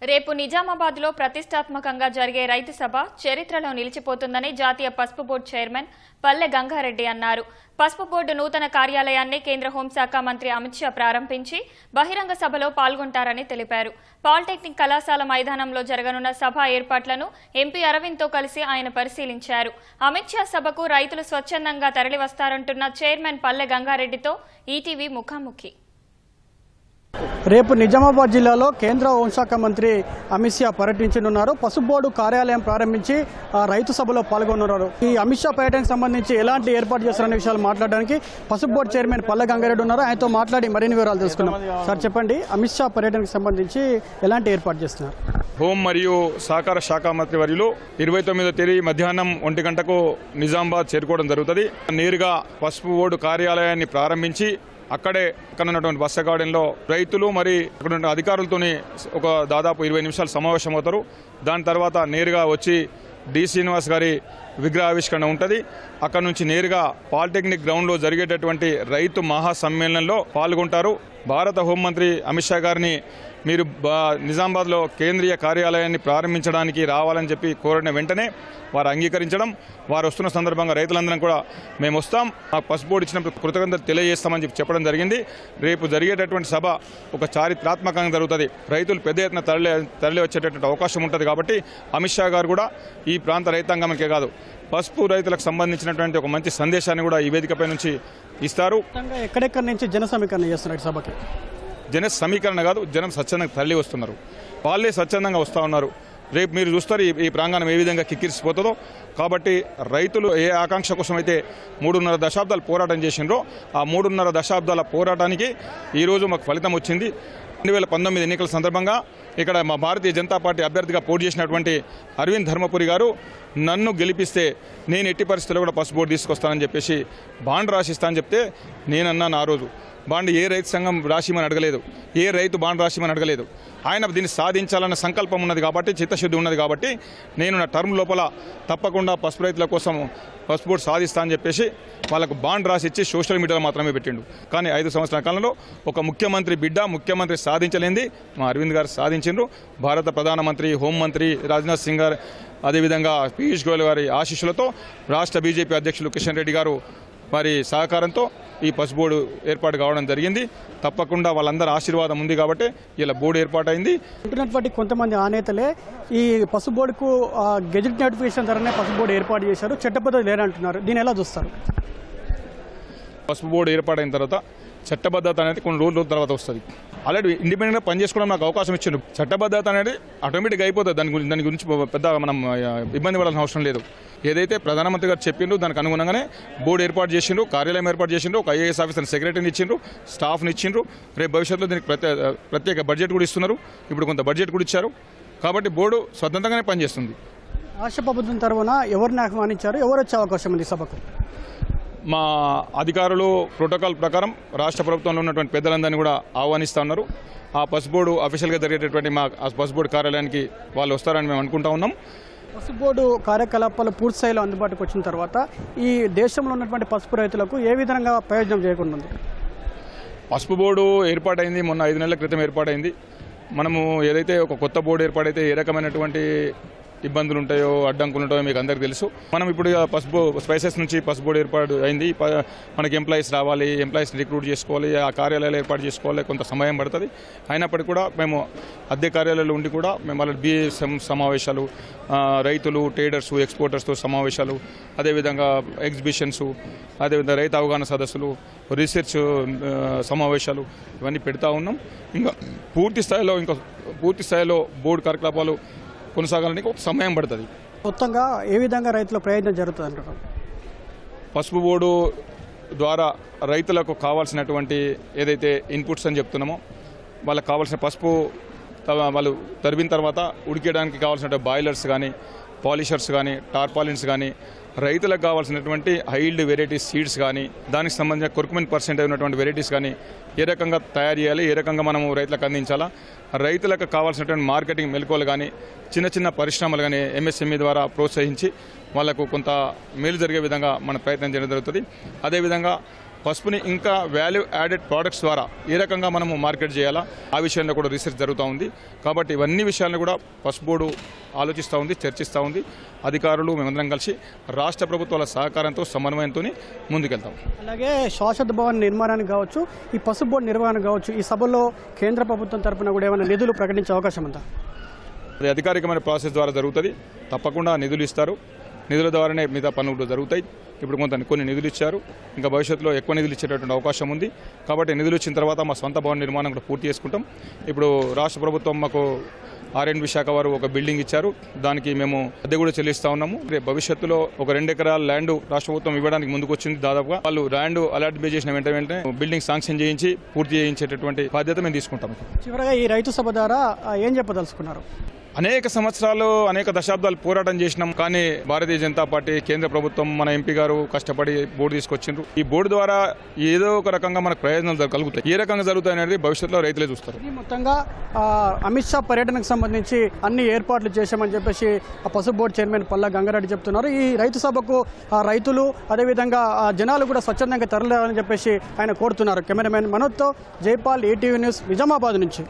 రేపు నిజామాబాద్లో ప్రతిష్టాత్మకంగా జరిగే రైతు సభ చరిత్రలో నిలిచిపోతుందని జాతీయ పసుపు బోర్డు చైర్మన్ పల్లె గంగారెడ్డి అన్నారు. పసుపు బోర్డు నూతన కార్యాలయాన్ని కేంద్ర హోంశాఖ మంత్రి అమిత్ షా ప్రారంభించి బహిరంగ సభలో పాల్గొంటారని తెలిపారు. పాలిటెక్నిక్ కళాశాల మైదానంలో జరగనున్న సభ ఏర్పాట్లను ఎంపీ అరవింద్తో కలిసి ఆయన పరిశీలించారు. అమిత్ షా సభకు రైతులు స్వచ్ఛందంగా తరలివస్తారంటున్న చైర్మన్ పల్లె గంగారెడ్డితో ఈటీవీ ముఖాముఖి. రేపు నిజామాబాద్ జిల్లాలో కేంద్ర హోంశాఖ మంత్రి అమిత్ షా పర్యటించనున్నారు. పసుపు బోర్డు కార్యాలయం ప్రారంభించి రైతు సభలో పాల్గొనున్నారు. ఈ అమిత్ షా పర్యటనకు సంబంధించి ఎలాంటి ఏర్పాటు చేస్తారనే విషయాలు మాట్లాడడానికి పసుపు బోర్డు చైర్మన్ పల్లె గంగారెడ్డి ఉన్నారు. ఆయనతో మాట్లాడి మరిన్ని వివరాలు తెలుసుకున్నాం. సార్ చెప్పండి, అమిత్ షా పర్యటనకు సంబంధించి ఎలాంటి ఏర్పాటు చేస్తున్నారు? హోం మరియు సహకార శాఖ మంత్రి వర్యులు 29వ తేదీ మధ్యాహ్నం 1 గంటకు నిజామాబాద్ చేరుకోవడం జరుగుతుంది. నేరుగా పసుపు బోర్డు కార్యాలయాన్ని ప్రారంభించి అక్కడే అక్కడ ఉన్నటువంటి బస్సు గార్డెన్లో రైతులు మరి అక్కడ ఉన్న అధికారులతోని ఒక దాదాపు 20 నిమిషాలు సమావేశం అవుతారు. దాని తర్వాత నేరుగా వచ్చి డి శ్రీనివాస్ గారి విగ్రహావిష్కరణ ఉంటుంది. అక్కడ నుంచి నేరుగా పాలిటెక్నిక్ గ్రౌండ్లో జరిగేటటువంటి రైతు మహాసమ్మేళనంలో పాల్గొంటారు. భారత హోంమంత్రి అమిత్ షా గారిని మీరు నిజామాబాద్లో కేంద్రీయ కార్యాలయాన్ని ప్రారంభించడానికి రావాలని చెప్పి కోరిన వెంటనే వారు అంగీకరించడం, వారు వస్తున్న సందర్భంగా రైతులందరం కూడా మేము వస్తాం, మాకు పసుపు బోర్డు ఇచ్చిన కృతజ్ఞతలు తెలియజేస్తామని చెప్పడం జరిగింది. రేపు జరిగేటటువంటి సభ ఒక చారిత్రాత్మకంగా జరుగుతుంది. రైతులు పెద్ద ఎత్తున తరలి వచ్చేటటువంటి అవకాశం ఉంటుంది. కాబట్టి అమిత్ షా గారు కూడా ఈ ప్రాంత రైతాంగంకే కాదు పసుపు రైతులకు సంబంధించినటువంటి ఒక మంచి సందేశాన్ని కూడా ఈ వేదికపై నుంచి ఇస్తారు. ఎక్కడెక్కడి నుంచి జన సమీకరణ చేస్తున్నారు? సభకి జన సమీకరణ కాదు, జనం స్వచ్ఛందంగా తరలి వస్తున్నారు. వాళ్ళే స్వచ్ఛందంగా వస్తూ ఉన్నారు. రేపు మీరు చూస్తారు ఈ ప్రాంగణం ఏ విధంగా కిక్కిరిసిపోతుందో. కాబట్టి రైతులు ఏ ఆకాంక్ష కోసం అయితే 3.5 దశాబ్దాలు పోరాటం చేసినారో ఆ 3.5 దశాబ్దాల పోరాటానికి ఈరోజు మాకు ఫలితం వచ్చింది. 2019 ఎన్నికల సందర్భంగా ఇక్కడ మా భారతీయ జనతా పార్టీ అభ్యర్థిగా పోటీ చేసినటువంటి అరవింద్ ధర్మపురి గారు నన్ను గెలిపిస్తే నేను ఎట్టి పరిస్థితుల్లో కూడా పసుపు బోర్డు తీసుకొస్తానని చెప్పేసి బాండ్ రాసిస్తానని చెప్తే నేనన్నాను ఆ రోజు బాండ్ ఏ రైతు సంఘం రాసిమని అడగలేదు, ఏ రైతు బాండ్ రాసిమని అడగలేదు. ఆయన దీన్ని సాధించాలన్న సంకల్పం ఉన్నది కాబట్టి, చిత్తశుద్ధి ఉన్నది కాబట్టి నేను నా టర్మ్ లోపల తప్పకుండా పసుపు రైతుల కోసం పసుపు బోర్డు సాధిస్తా అని చెప్పేసి వాళ్ళకు బాండ్ రాసి ఇచ్చి సోషల్ మీడియాలో మాత్రమే పెట్టిండు. కానీ 5 సంవత్సరాల కాలంలో ఒక ముఖ్యమంత్రి బిడ్డ ముఖ్యమంత్రి సాధించలేంది మా అరవింద్ గారు సాధించిండ్రు. భారత ప్రధానమంత్రి, హోంమంత్రి రాజ్నాథ్ సింగ్ గారు, అదేవిధంగా పీయూష్ గోయల్ గారి ఆశీస్సులతో రాష్ట్ర బీజేపీ అధ్యక్షులు కిషన్ రెడ్డి గారు వారి సహకారంతో ఈ పసుపు బోర్డు ఏర్పాటు కావడం జరిగింది. తప్పకుండా వాళ్ళందరూ ఆశీర్వాదం ఉంది కాబట్టి ఇలా బోర్డు ఏర్పాటైంది. ఉంటున్నటువంటి కొంతమంది ఆ నేతలే ఈ పసుపు బోర్డుకు గెజెట్ నోటిఫికేషన్ ధరనే పసుపు బోర్డు ఏర్పాటు చేశారు, చట్టబద్ధత లేరంటున్నారు. దీన్ని ఎలా చూస్తారు? పసుపు బోర్డు ఏర్పాటైన తర్వాత చట్టబద్ధత అనేది కొన్ని రోజుల తర్వాత వస్తుంది. ఆల్రెడీ ఇండిపెండెంట్గా పనిచేసుకోవడం నాకు అవకాశం ఇచ్చిండు. చట్టబద్ధత అనేది ఆటోమేటిక్గా అయిపోతుంది. దాని గురించి పెద్ద మనం ఇబ్బంది పడాల్సిన అవసరం లేదు. ఏదైతే ప్రధానమంత్రి గారు చెప్పిండ్రు దానికి అనుగుణంగానే బోర్డు ఏర్పాటు చేసిండ్రు, కార్యాలయం ఏర్పాటు చేసిండ్రు, ఒక ఐఏఎస్ ఆఫీసర్ సెక్రటరీని ఇచ్చిండ్రు, స్టాఫ్ని ఇచ్చిండ్రు. రేపు భవిష్యత్తులో దీనికి ప్రత్యేక బడ్జెట్ కూడా ఇస్తున్నారు. ఇప్పుడు కొంత బడ్జెట్ కూడా ఇచ్చారు. కాబట్టి బోర్డు స్వతంత్రంగానే పనిచేస్తుంది. రాష్ట్ర ప్రభుత్వం తరఫున ఎవరిని ఆహ్వానించారు? ఎవరు వచ్చే అవకాశం ఉంది సభకు? మా అధికారులు ప్రోటోకాల్ ప్రకారం రాష్ట్ర ప్రభుత్వంలో ఉన్నటువంటి పెద్దలందరినీ కూడా ఆహ్వానిస్తూ ఉన్నారు. ఆ పసుపు బోర్డు అఫీషియల్గా జరిగేటటువంటి మా పసుపు బోర్డు కార్యాలయానికి వాళ్ళు వస్తారని మేము అనుకుంటా ఉన్నాం. పసుపు బోర్డు కార్యకలాపాలు పూర్తి స్థాయిలో అందుబాటుకు వచ్చిన తర్వాత ఈ దేశంలో ఉన్నటువంటి పసుపు రైతులకు ఏ విధంగా ప్రయోజనం చేయకుండా? పసుపు బోర్డు ఏర్పాటైంది మొన్న 5 నెలల క్రితం ఏర్పాటైంది. మనము ఏదైతే ఒక కొత్త బోర్డు ఏర్పాటైతే ఏ రకమైనటువంటి ఇబ్బందులు ఉంటాయో, అడ్డంకులు ఉంటాయో మీకు అందరికీ తెలుసు. మనం ఇప్పుడు పసుపు స్పైసెస్ నుంచి పసుపు బోర్డు ఏర్పాటు అయింది. మనకి ఎంప్లాయీస్ రావాలి, ఎంప్లాయీస్ రిక్రూట్ చేసుకోవాలి, ఆ కార్యాలయాలు ఏర్పాటు చేసుకోవాలి, కొంత సమయం పడుతుంది. అయినప్పటికీ కూడా మేము అద్దె కార్యాలయాలు ఉండి కూడా మేము వాళ్ళ బిఎస్ఎం సమావేశాలు, రైతులు, ట్రేడర్స్, ఎక్స్పోర్టర్స్తో సమావేశాలు, అదేవిధంగా ఎగ్జిబిషన్స్, అదేవిధంగా రైతు అవగాహన సదస్సులు, రీసెర్చ్ సమావేశాలు ఇవన్నీ పెడతా ఉన్నాం. ఇంకా పూర్తి స్థాయిలో బోర్డు కార్యకలాపాలు కొనసాగాలని ఒక సమయం పడుతుంది. మొత్తంగా ఏ విధంగా రైతుల ప్రయోజనం జరుగుతుంది అంటారు? పసుపు బోర్డు ద్వారా రైతులకు కావాల్సినటువంటి ఏదైతే ఇన్పుట్స్ అని చెప్తున్నామో వాళ్ళకి కావాల్సిన పసుపు వాళ్ళు తరిగిన తర్వాత ఉడికేయడానికి కావాల్సిన బాయిలర్స్ కానీ, పాలిషర్స్ కానీ, టార్పాలిన్స్ కానీ, రైతులకు కావాల్సినటువంటి హైల్డ్ వెరైటీస్ సీడ్స్ కానీ, దానికి సంబంధించిన కొర్కుమెన్ పర్సెంటేజ్ ఉన్నటువంటి వెరైటీస్ కానీ ఏ రకంగా తయారు చేయాలి, ఏ రకంగా మనము రైతులకు అందించాలా, రైతులకు కావాల్సినటువంటి మార్కెటింగ్ మెలకువలు కానీ, చిన్న పరిశ్రమలు కానీ ఎంఎస్ఎంఈ ద్వారా ప్రోత్సహించి వాళ్లకు కొంత మేలు జరిగే విధంగా మన ప్రయత్నం చేయడం జరుగుతుంది. అదేవిధంగా పసుపుని ఇంకా వాల్యూ యాడెడ్ ప్రోడక్ట్స్ ద్వారా ఏ రకంగా మనము మార్కెట్ చేయాలా ఆ విషయంలో కూడా రీసెర్చ్ జరుగుతూ ఉంది. కాబట్టి ఇవన్నీ విషయాలను కూడా పసుపు బోర్డు ఆలోచిస్తూ ఉంది, చర్చిస్తూ ఉంది. అధికారులు మేమందరం కలిసి రాష్ట్ర ప్రభుత్వాల సహకారంతో సమన్వయంతో ముందుకెళ్తాం. అలాగే శాశ్వత భవన్ నిర్మాణానికి కావచ్చు, ఈ పసుపు బోర్డు నిర్వహణ కావచ్చు, ఈ సభలో కేంద్ర ప్రభుత్వం తరపున కూడా ఏమైనా నిధులు ప్రకటించే అవకాశం ఉందా? అది అధికారికమైన ప్రాసెస్ ద్వారా జరుగుతుంది. తప్పకుండా నిధులు ఇస్తారు. నిధుల ద్వారానే మిగతా పనులు జరుగుతాయి. ఇప్పుడు కొన్ని నిధులు ఇచ్చారు. ఇంకా భవిష్యత్తులో ఎక్కువ నిధులు ఇచ్చేటటువంటి అవకాశం ఉంది. కాబట్టి నిధులు ఇచ్చిన తర్వాత మా సొంత భవన నిర్మాణం కూడా పూర్తి చేసుకుంటాం. ఇప్పుడు రాష్ట్ర ప్రభుత్వం మాకు R&B శాఖ వారు ఒక బిల్డింగ్ ఇచ్చారు. దానికి మేము అద్దె కూడా చెల్లిస్తా ఉన్నాము. భవిష్యత్తులో ఒక 2 ఎకరాల ల్యాండ్ రాష్ట్ర ప్రభుత్వం ఇవ్వడానికి ముందుకు వచ్చింది. దాదాపుగా వాళ్ళు ల్యాండ్ అలాట్ చేసిన వెంటనే బిల్డింగ్ శాంక్షన్ చేయించి పూర్తి చేయించేటటువంటి బాధ్యత మేము తీసుకుంటాం. చివరగా ఈ రైతు సభ ద్వారా ఏం చెప్పదలుచుకున్నారు? అనేక సంవత్సరాలు అనేక దశాబ్దాలు పోరాటం చేసినాం. కానీ భారతీయ జనతా పార్టీ కేంద్ర ప్రభుత్వం మన ఎంపీ గారు కష్టపడి బోర్డు తీసుకొచ్చిండ్రు. ఈ బోర్డు ద్వారా ఏదో ఒక రకంగా మనకు ప్రయోజనాలు కలుగుతాయి. ఏ రకంగా జరుగుతాయి అనేది భవిష్యత్తులో రైతులే చూస్తారు. మొత్తంగా అమిత్ షా పర్యటనకు సంబంధించి అన్ని ఏర్పాట్లు చేశామని చెప్పేసి ఆ పసుపు బోర్డు చైర్మన్ పల్లా గంగారెడ్డి చెప్తున్నారు. ఈ రైతు సభకు రైతులు అదేవిధంగా జనాలు కూడా స్వచ్ఛందంగా తరలిరావాలని చెప్పేసి ఆయన కోరుతున్నారు. కెమెరామెన్ మనోజ్తో జైపాల్, ETV న్యూస్, నిజామాబాద్ నుంచి.